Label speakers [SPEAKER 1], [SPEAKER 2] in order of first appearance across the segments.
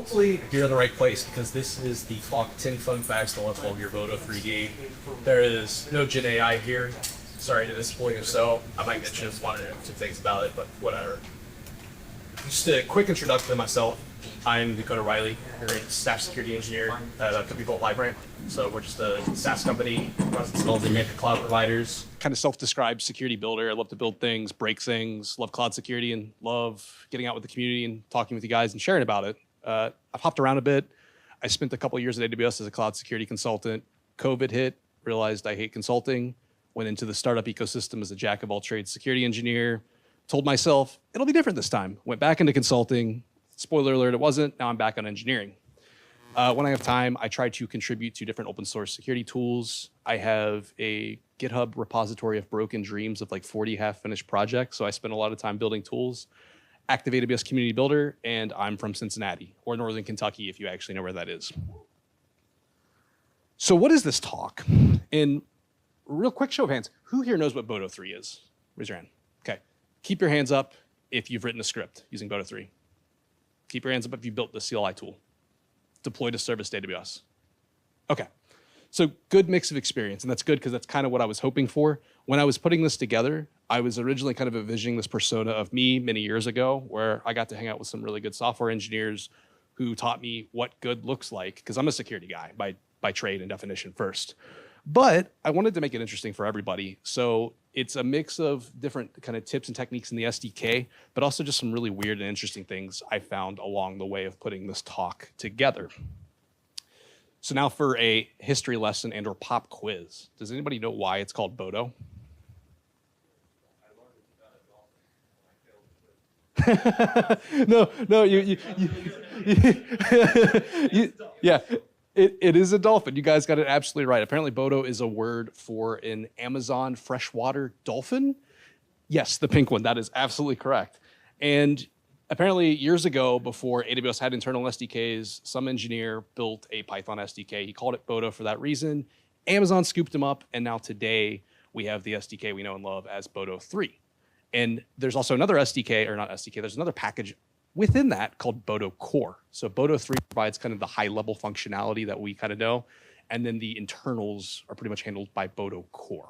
[SPEAKER 1] hopefully you're in the right place because this is the Talk 10 Fun Facts to Level of your Boto3. There is no Gen AI here. Sorry to disappoint you, so I might get just one or two things about it, but whatever. Just a quick introduction to myself. I'm Dakota Riley, a staff security engineer at a company called LiveRamp. So we're just a SaaS company, runs and installs the cloud providers. Kind of self-described security builder. I love to build things, break things, love cloud security, and love getting out with the community and talking with you guys and sharing about it. I've hopped around a bit. I spent a couple of years at AWS as a cloud security consultant. COVID hit, realized I hate consulting, went into the startup ecosystem as a jack of all trades security engineer, told myself, it'll be different this time. Went back into consulting. Spoiler alert, it wasn't. Now I'm back on engineering. When I have time, I try to contribute to different open source security tools. I have a GitHub repository of broken dreams of like 40 half-finished projects, so I spend a lot of time building tools. Active AWS Community Builder, and I'm from Cincinnati, or Northern Kentucky, if you actually know where that is. So what is this talk? In real quick show of hands, who here knows what Boto3 is? Raise your hand. Okay. Keep your hands up if you've written a script using Boto3. Keep your hands up if you built the CLI tool. Deployed a service to AWS. Okay, so good mix of experience, and that's good because that's kind of what I was hoping for. When I was putting this together, I was originally kind of envisioning this persona of me many years ago, where I got to hang out with some really good software engineers who taught me what good looks like, because I'm a security guy by trade and definition first. But I wanted to make it interesting for everybody, so it's a mix of different kind of tips and techniques in the SDK, but also just some really weird and interesting things I found along the way of putting this talk together. So now for a history lesson and or pop quiz. Does anybody know why it's called Boto? No, yeah. It is a dolphin. You guys got it absolutely right. Apparently, Boto is a word for an Amazon freshwater dolphin. Yes, the pink one. That is absolutely correct. And apparently, years ago, before AWS had internal SDKs, some engineer built a Python SDK. He called it Boto for that reason. Amazon scooped him up, and now today, we have the SDK we know and love as Boto3. And there's also another SDK, or not SDK, there's another package within that called Boto Core. So Boto3 provides kind of the high level functionality that we kind of know. And then the internals are pretty much handled by Boto Core.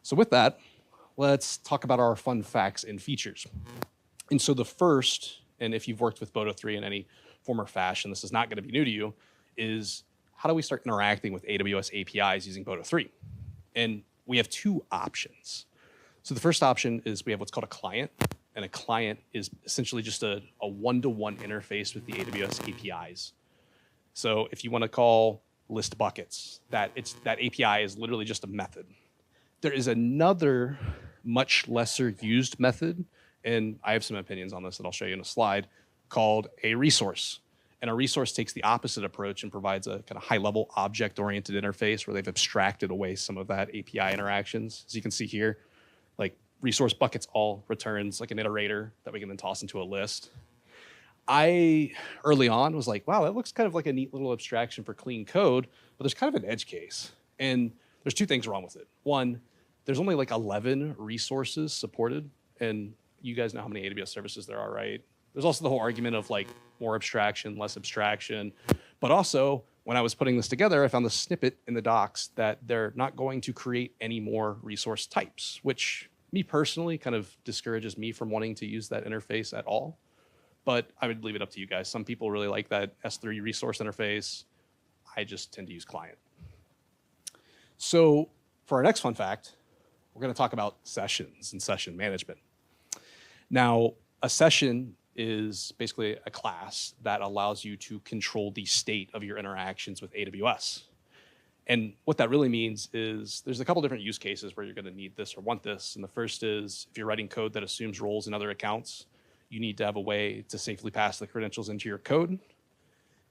[SPEAKER 1] So with that, let's talk about our fun facts and features. And so the first, and if you've worked with Boto3 in any form or fashion, this is not going to be new to you, is how do we start interacting with AWS APIs using Boto3? And we have two options. So the first option is we have what's called a client. And a client is essentially just a one-to-one interface with the AWS APIs. So if you want to call list buckets, that API is literally just a method. There is another much lesser used method, and I have some opinions on this that I'll show you in a slide, called a resource. And a resource takes the opposite approach and provides a kind of high-level object-oriented interface where they've abstracted away some of that API interactions. As you can see here, like resource buckets all returns like an iterator that we can then toss into a list. I, early on, was like, wow, that looks kind of like a neat little abstraction for clean code, but there's kind of an edge case. And there's two things wrong with it. One, there's only like 11 resources supported, and you guys know how many AWS services there are, right? There's also the whole argument of like more abstraction, less abstraction. But also, when I was putting this together, I found the snippet in the docs that they're not going to create any more resource types, which me personally kind of discourages me from wanting to use that interface at all. But I would leave it up to you guys. Some people really like that S3 resource interface. I just tend to use client. So for our next fun fact, we're going to talk about sessions and session management. Now, a session is basically a class that allows you to control the state of your interactions with AWS. And what that really means is there's a couple different use cases where you're going to need this or want this. And the first is if you're writing code that assumes roles in other accounts, you need to have a way to safely pass the credentials into your code.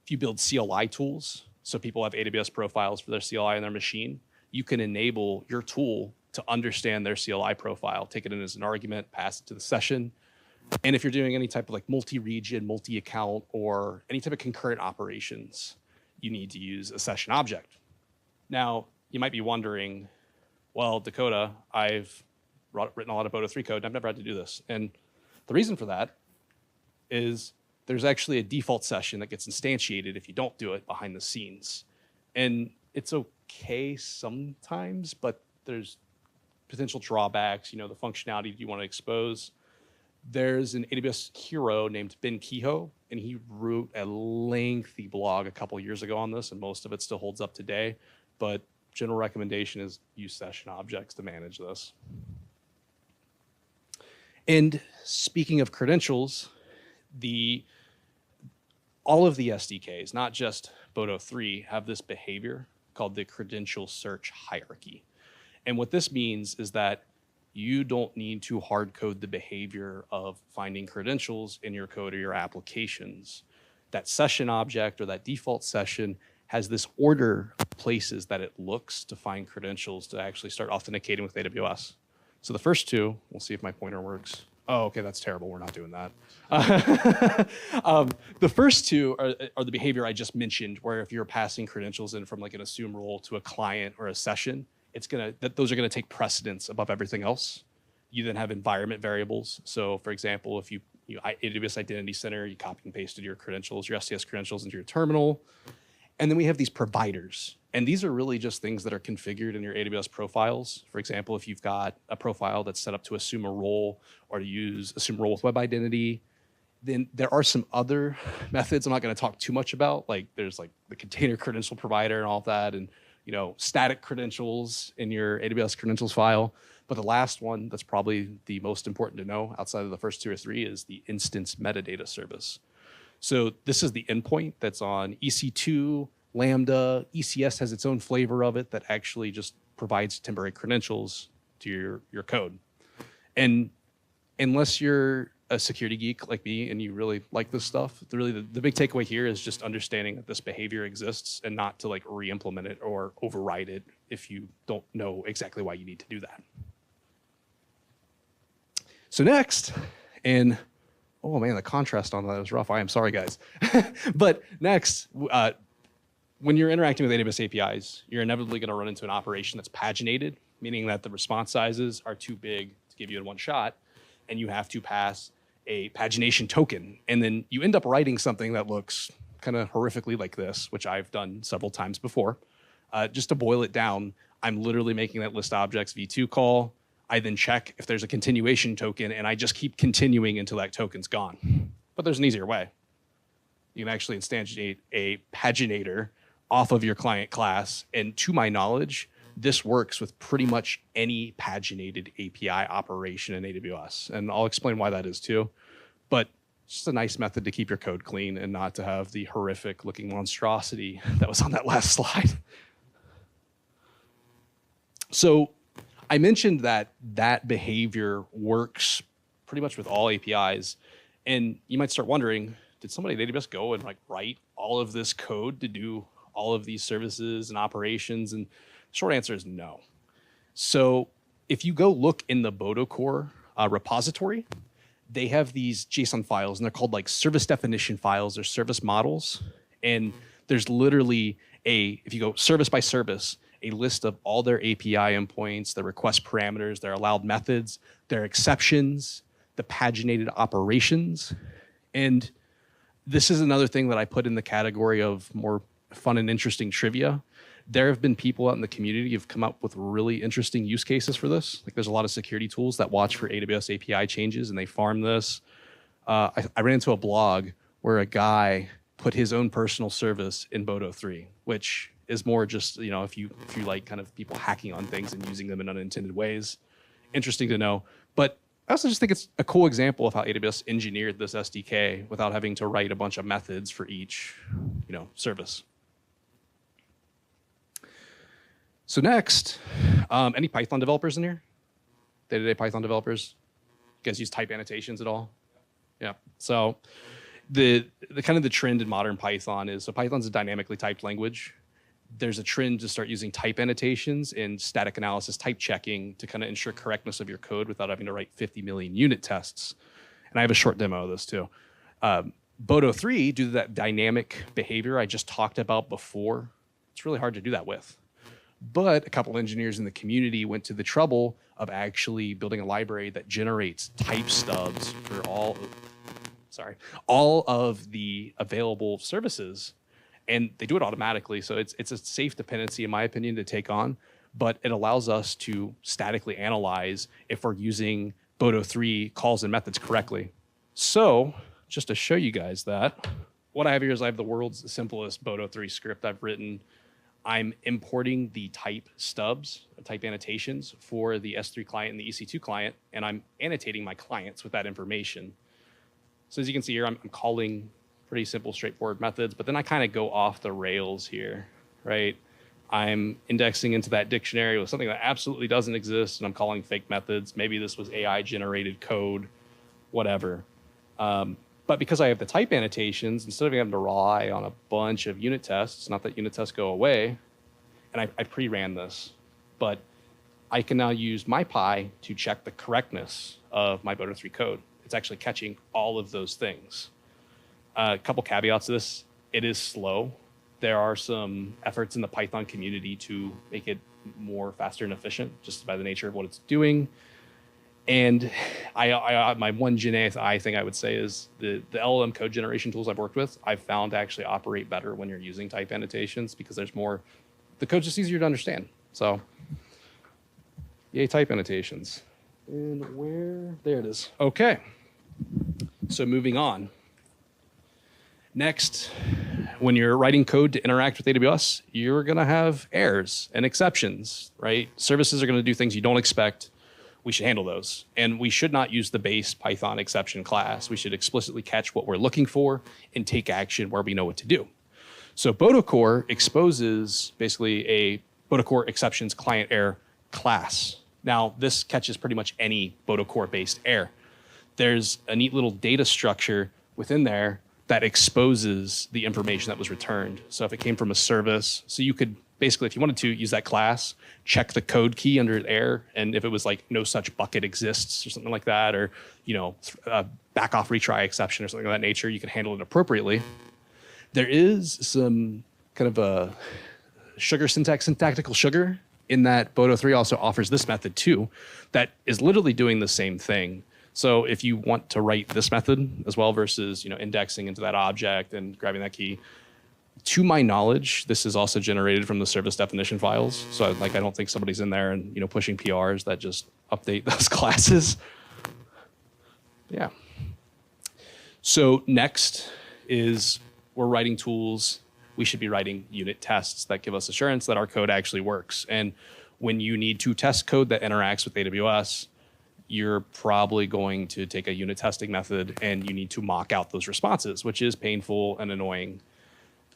[SPEAKER 1] If you build CLI tools, so people have AWS profiles for their CLI on their machine, you can enable your tool to understand their CLI profile, take it in as an argument, pass it to the session. And if you're doing any type of like multi-region, multi-account, or any type of concurrent operations, you need to use a session object. Now, you might be wondering, well, Dakota, I've written a lot of Boto3 code, and I've never had to do this. And the reason for that is there's actually a default session that gets instantiated if you don't do it behind the scenes. And it's okay sometimes, but there's potential drawbacks, the functionality you want to expose. There's an AWS hero named Ben Kehoe, and he wrote a lengthy blog a couple years ago on this, and most of it still holds up today. But general recommendation is use session objects to manage this. And speaking of credentials, all of the SDKs, not just Boto3, have this behavior called the credential search hierarchy. And what this means is that you don't need to hard code the behavior of finding credentials in your code or your applications. That session object or that default session has this order of places that it looks to find credentials to actually start authenticating with AWS. So the first two, we'll see if my pointer works. Oh, okay, that's terrible. We're not doing that. The first two are the behavior I just mentioned, where if you're passing credentials in from like an assume role to a client or a session, those are gonna take precedence above everything else. You then have environment variables. So for example, if you AWS Identity Center, you copy and pasted your credentials, your STS credentials into your terminal. And then we have these providers. And these are really just things that are configured in your AWS profiles. For example, if you've got a profile that's set up to assume a role or to use assume role with web identity, then there are some other methods I'm not going to talk too much about. Like there's like the container credential provider and all of that, and static credentials in your AWS credentials file. But the last one that's probably the most important to know outside of the first two or three is the instance metadata service. So this is the endpoint that's on EC2, Lambda. ECS has its own flavor of it that actually just provides temporary credentials to your code. And unless you're a security geek like me and you really like this stuff, the big takeaway here is just understanding that this behavior exists and not to like re-implement it or override it if you don't know exactly why you need to do that. So next, and oh man, the contrast on that was rough. I am sorry, guys. But next, when you're interacting with AWS APIs, you're inevitably going to run into an operation that's paginated, meaning that the response sizes are too big to give you in one shot, and you have to pass a pagination token. And then you end up writing something that looks kind of horrifically like this, which I've done several times before. Just to boil it down, I'm literally making that list objects v2 call. I then check if there's a continuation token, and I just keep continuing until that token's gone. But there's an easier way. You can actually instantiate a paginator off of your client class, and to my knowledge, this works with pretty much any paginated API operation in AWS. And I'll explain why that is too. But it's just a nice method to keep your code clean and not to have the horrific looking monstrosity that was on that last slide. So I mentioned that behavior works pretty much with all APIs. And you might start wondering, did somebody at AWS go and like write all of this code to do all of these services and operations? And the short answer is no. So if you go look in the Boto core repository, they have these JSON files, and they're called like service definition files or service models. And there's literally if you go service by service, a list of all their API endpoints, their request parameters, their allowed methods, their exceptions, the paginated operations. And this is another thing that I put in the category of more fun and interesting trivia. There have been people out in the community who've come up with really interesting use cases for this. Like there's a lot of security tools that watch for AWS API changes and they farm this. I ran into a blog where a guy put his own personal service in Boto3, which is more just, if you like kind of people hacking on things and using them in unintended ways. Interesting to know. But I also just think it's a cool example of how AWS engineered this SDK without having to write a bunch of methods for each, service. So next, any Python developers in here? Day-to-day Python developers? You guys use type annotations at all? Yeah. So the kind of the trend in modern Python is, so Python's a dynamically typed language. There's a trend to start using type annotations and static analysis type checking to kind of ensure correctness of your code without having to write 50 million unit tests. And I have a short demo of this too. Boto3, due to that dynamic behavior I just talked about before, it's really hard to do that with. But a couple engineers in the community went to the trouble of actually building a library that generates type stubs for all. all of the available services, and they do it automatically. So it's a safe dependency, in my opinion, to take on, but it allows us to statically analyze if we're using Boto3 calls and methods correctly. So just to show you guys that, what I have here is I have the world's simplest Boto3 script I've written. I'm importing the type stubs, type annotations for the S3 client and the EC2 client, and I'm annotating my clients with that information. So as you can see here, I'm calling pretty simple, straightforward methods, but then I kind of go off the rails here, right? I'm indexing into that dictionary with something that absolutely doesn't exist, and I'm calling fake methods. Maybe this was AI-generated code, whatever. But because I have the type annotations, instead of having to rely on a bunch of unit tests, not that unit tests go away, and I pre-ran this, but I can now use MyPy to check the correctness of my Boto3 code. It's actually catching all of those things. A couple caveats to this: it is slow. There are some efforts in the Python community to make it more faster and efficient, just by the nature of what it's doing. And my one Gen AI thing I would say is the LLM code generation tools I've worked with, I've found actually operate better when you're using type annotations because there's more, the code's just easier to understand. So, yay, type annotations. And there it is. Okay, so moving on. Next, when you're writing code to interact with AWS, you're gonna have errors and exceptions, right? Services are gonna do things you don't expect. We should handle those. And we should not use the base Python exception class. We should explicitly catch what we're looking for and take action where we know what to do. So Boto exposes basically a Boto exceptions client error class. Now, this catches pretty much any Boto based error. There's a neat little data structure within there that exposes the information that was returned. So if it came from a service, so you could basically, if you wanted to use that class, check the code key under error, and if it was like no such bucket exists or something like that, or back off retry exception or something of that nature, you can handle it appropriately. There is some kind of a sugar syntax, syntactical sugar, in that Boto3 also offers this method too, that is literally doing the same thing. So if you want to write this method as well versus indexing into that object and grabbing that key, to my knowledge, this is also generated from the service definition files. So I don't think somebody's in there and pushing PRs that just update those classes. Yeah. So next is we're writing tools. We should be writing unit tests that give us assurance that our code actually works. And when you need to test code that interacts with AWS, you're probably going to take a unit testing method and you need to mock out those responses, which is painful and annoying.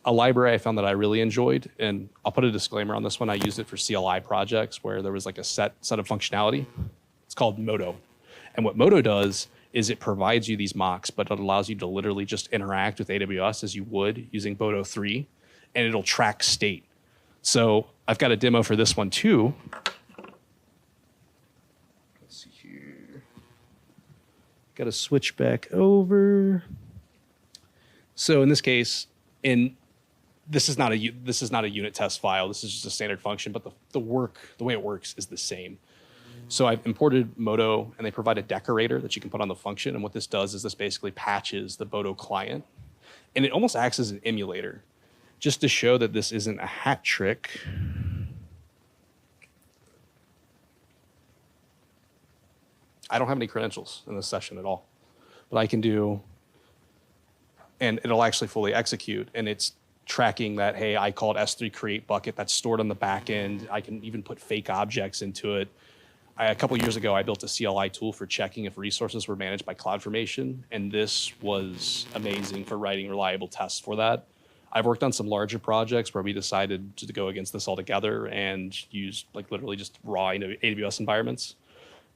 [SPEAKER 1] A library I found that I really enjoyed, and I'll put a disclaimer on this one. I used it for CLI projects where there was like a set of functionality. It's called Moto. And what Moto does is it provides you these mocks, but it allows you to literally just interact with AWS as you would using Boto3, and it'll track state. So I've got a demo for this one too. Let's see here. Got to switch back over. So in this case, this is not a unit test file. This is just a standard function, but the way it works is the same. So I've imported Moto, and they provide a decorator that you can put on the function. And what this does is this basically patches the Boto client, and it almost acts as an emulator, just to show that this isn't a hat trick. I don't have any credentials in this session at all, but I can do, and it'll actually fully execute, and it's tracking that, hey, I called S3 create bucket that's stored on the back end. I can even put fake objects into it. A couple years ago, I built a CLI tool for checking if resources were managed by CloudFormation, and this was amazing for writing reliable tests for that. I've worked on some larger projects where we decided to go against this altogether and use literally just raw AWS environments.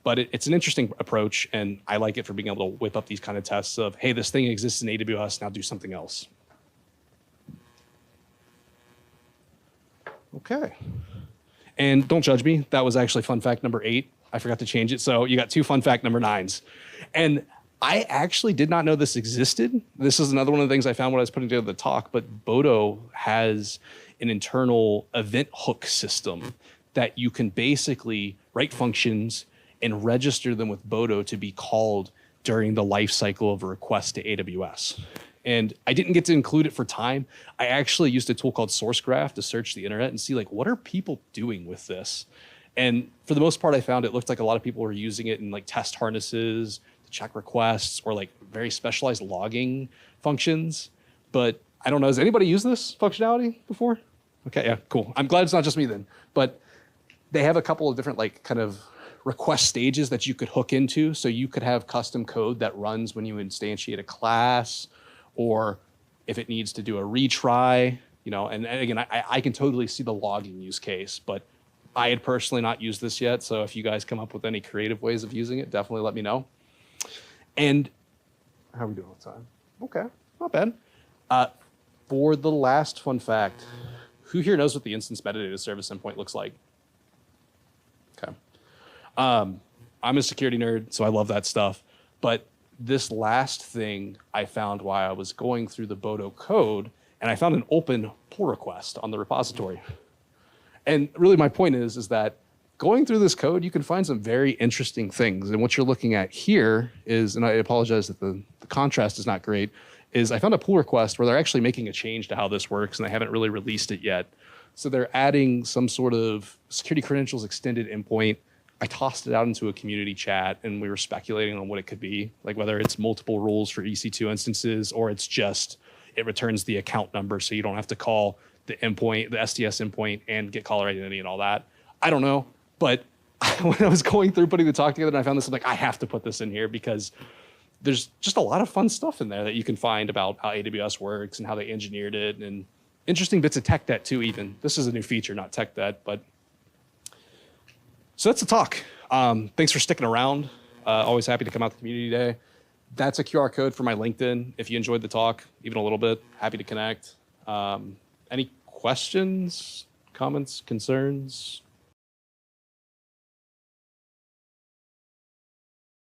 [SPEAKER 1] But it's an interesting approach, and I like it for being able to whip up these kind of tests of, hey, this thing exists in AWS, now do something else. Okay. And don't judge me. That was actually fun fact number 8. I forgot to change it. So you got 2 fun fact number 9s. And I actually did not know this existed. This is another one of the things I found when I was putting together the talk, but Boto has an internal event hook system that you can basically write functions and register them with Boto to be called during the life cycle of a request to AWS. And I didn't get to include it for time. I actually used a tool called SourceGraph to search the internet and see like, what are people doing with this? And for the most part, I found it looked like a lot of people were using it in like test harnesses to check requests or like very specialized logging functions. But I don't know, has anybody used this functionality before? Okay, yeah, cool. I'm glad it's not just me then. But they have a couple of different like kind of request stages that you could hook into. So you could have custom code that runs when you instantiate a class, or if it needs to do a retry, you know, and again, I can totally see the logging use case, but I had personally not used this yet. So if you guys come up with any creative ways of using it, definitely let me know. And how are we doing with time? Okay, not bad. For the last fun fact, who here knows what the instance metadata service endpoint looks like? Okay. I'm a security nerd, so I love that stuff. But this last thing I found while I was going through the Boto code, and I found an open pull request on the repository. And really my point is that going through this code, you can find some very interesting things. And what you're looking at here is, and I apologize that the contrast is not great, is I found a pull request where they're actually making a change to how this works, and they haven't really released it yet. So they're adding some sort of security credentials extended endpoint. I tossed it out into a community chat, and we were speculating on what it could be, like whether it's multiple rules for EC2 instances, or it's just, it returns the account number so you don't have to call the endpoint, the STS endpoint, and get caller identity and all that. I don't know, but when I was going through putting the talk together and I found this, I'm like, I have to put this in here because there's just a lot of fun stuff in there that you can find about how AWS works and how they engineered it, and interesting bits of tech debt too even. This is a new feature, not tech debt, but. So that's the talk. Thanks for sticking around. Always happy to come out to Community Day. That's a QR code for my LinkedIn. If you enjoyed the talk, even a little bit, happy to connect. Any questions, comments, concerns?